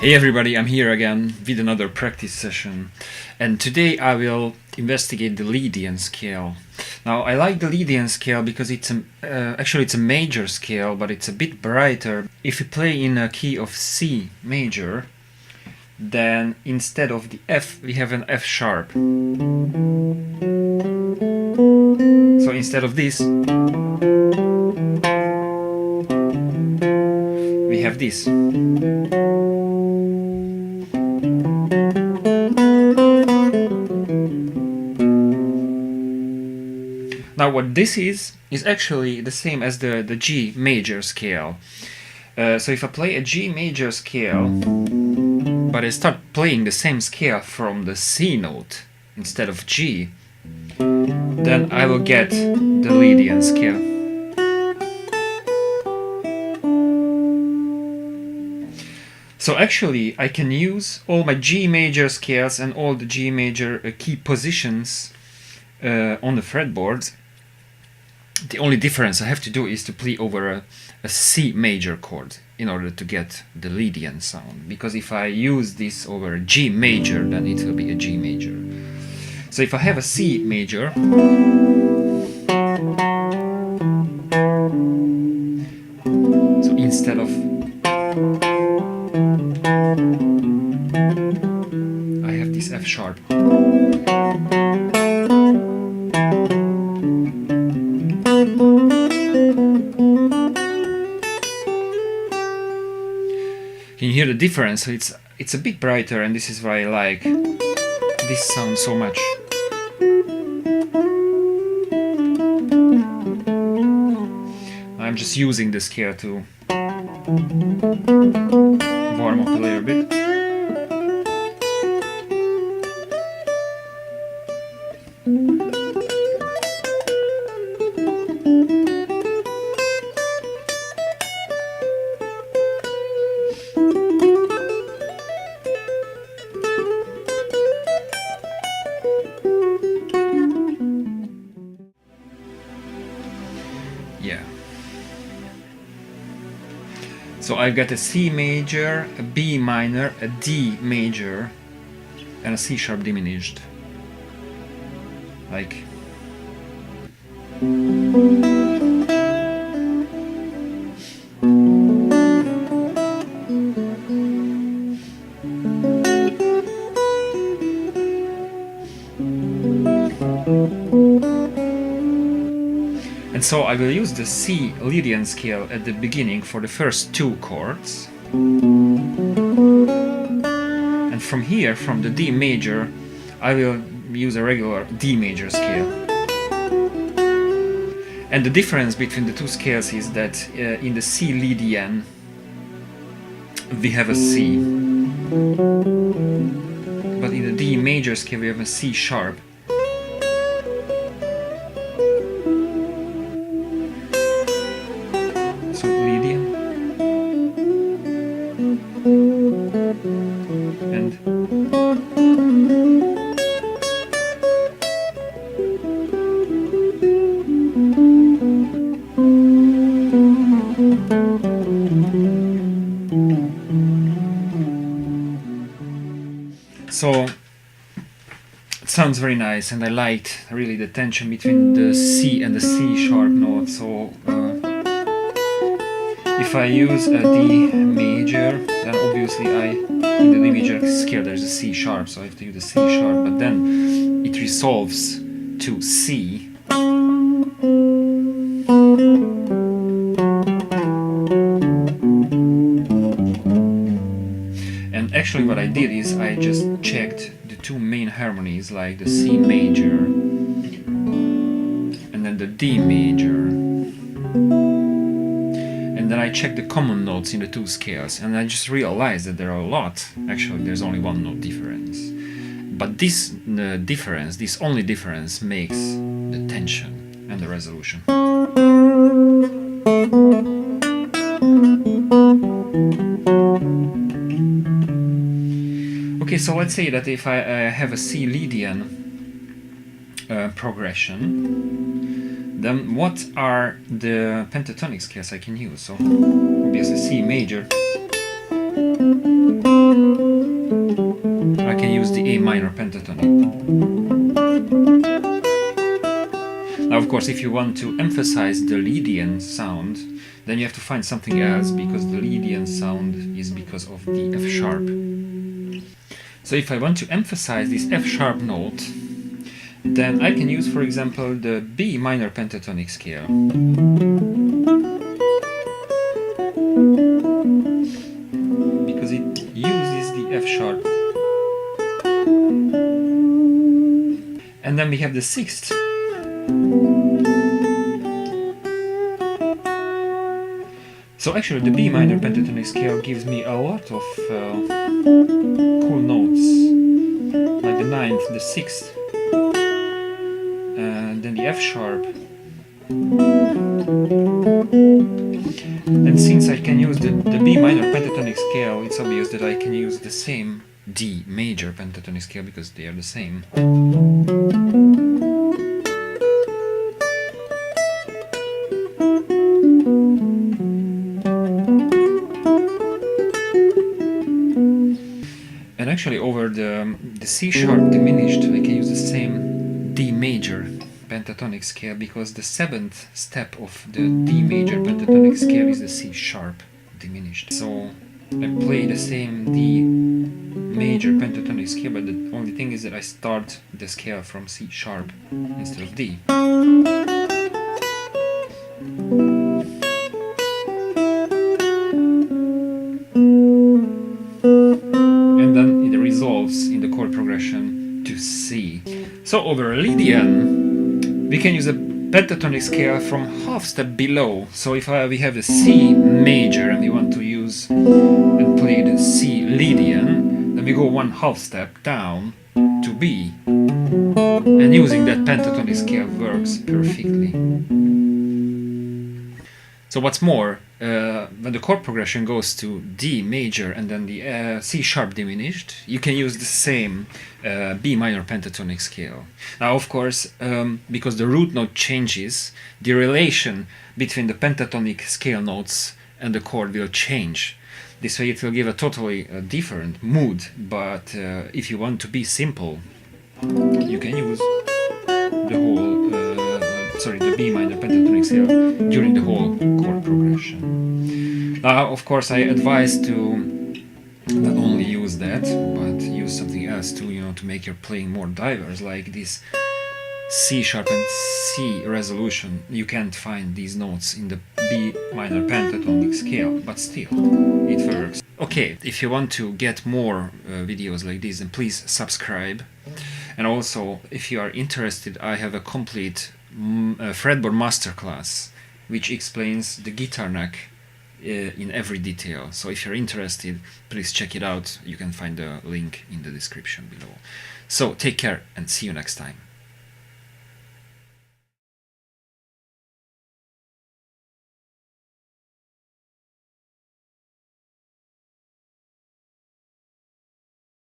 Hey everybody, I'm here again with another practice session, and today I will investigate the Lydian scale. Now I like the Lydian scale because it's a major scale, but it's a bit brighter. If you play in a key of C major, then instead of the F we have an F sharp. So instead of this we have this. Now what this is actually the same as the G major scale. So if I play a G major scale, but I start playing the same scale from the C note instead of G, then I will get the Lydian scale. So actually I can use all my G major scales and all the G major key positions on the fretboard. The only difference I have to do is to play over a C major chord in order to get the Lydian sound, because if I use this over a G major, then it will be a G major. So if I have a C major, so instead of I have this F sharp. Can you hear the difference? So it's a bit brighter, and this is why I like this sound so much. I'm just using the scale to warm up a little bit. Yeah. So I've got a C major, a B minor, a D major, and a C sharp diminished. Like. And so I will use the C Lydian scale at the beginning for the first two chords. And from here, from the D major, I will use a regular D major scale. And the difference between the two scales is that in the C Lydian we have a C. But in the D major scale we have a C sharp. So Lydian and so it sounds very nice, and I liked really the tension between the C and the C sharp note. So if I use a D major, then obviously in the D major scale there's a C sharp, so I have to use the C sharp, but then it resolves to C. And actually what I did is I just checked the two main harmonies, like the C major and then the D major. And then I checked the common notes in the two scales, and I just realized that there are a lot. Actually, there's only one note difference. But this only difference makes the tension and the resolution. Okay, so let's say that if I have a C Lydian progression, then what are the pentatonic scales I can use? So obviously C major, I can use the A minor pentatonic. Now, of course, if you want to emphasize the Lydian sound, then you have to find something else, because the Lydian sound is because of the F sharp. So if I want to emphasize this F sharp note, then I can use, for example, the B minor pentatonic scale. Because it uses the F sharp. And then we have the sixth. So actually the B minor pentatonic scale gives me a lot of cool notes, like the ninth, the sixth, and then the F sharp. And since I can use the B minor pentatonic scale, it's obvious that I can use the same D major pentatonic scale, because they are the same. And actually over the C sharp diminished, I can use the same D major pentatonic scale, because the seventh step of the D major pentatonic scale is the C sharp diminished. So I play the same D major pentatonic scale, but the only thing is that I start the scale from C sharp instead of D. And then it resolves in the chord progression to C. So over Lydian, we can use a pentatonic scale from half step below. So if we have the C major and we want to use and play the C Lydian, then we go one half step down to B. And using that pentatonic scale works perfectly. So what's more, when the chord progression goes to D major and then the C sharp diminished, you can use the same B minor pentatonic scale. Now, of course, because the root note changes, the relation between the pentatonic scale notes and the chord will change. This way it will give a totally different mood, but if you want to be simple, you can use the whole the B minor pentatonic scale during the whole chord progression. Now, of course, I advise to not only use that, but use something else too, to make your playing more diverse, like this C sharp and C resolution. You can't find these notes in the B minor pentatonic scale, but still, it works. Okay, if you want to get more videos like this, then please subscribe. And also, if you are interested, I have a complete fretboard masterclass which explains the guitar neck in every detail. So if you're interested, please check it out. You can find the link in the description below. So take care and see you next time.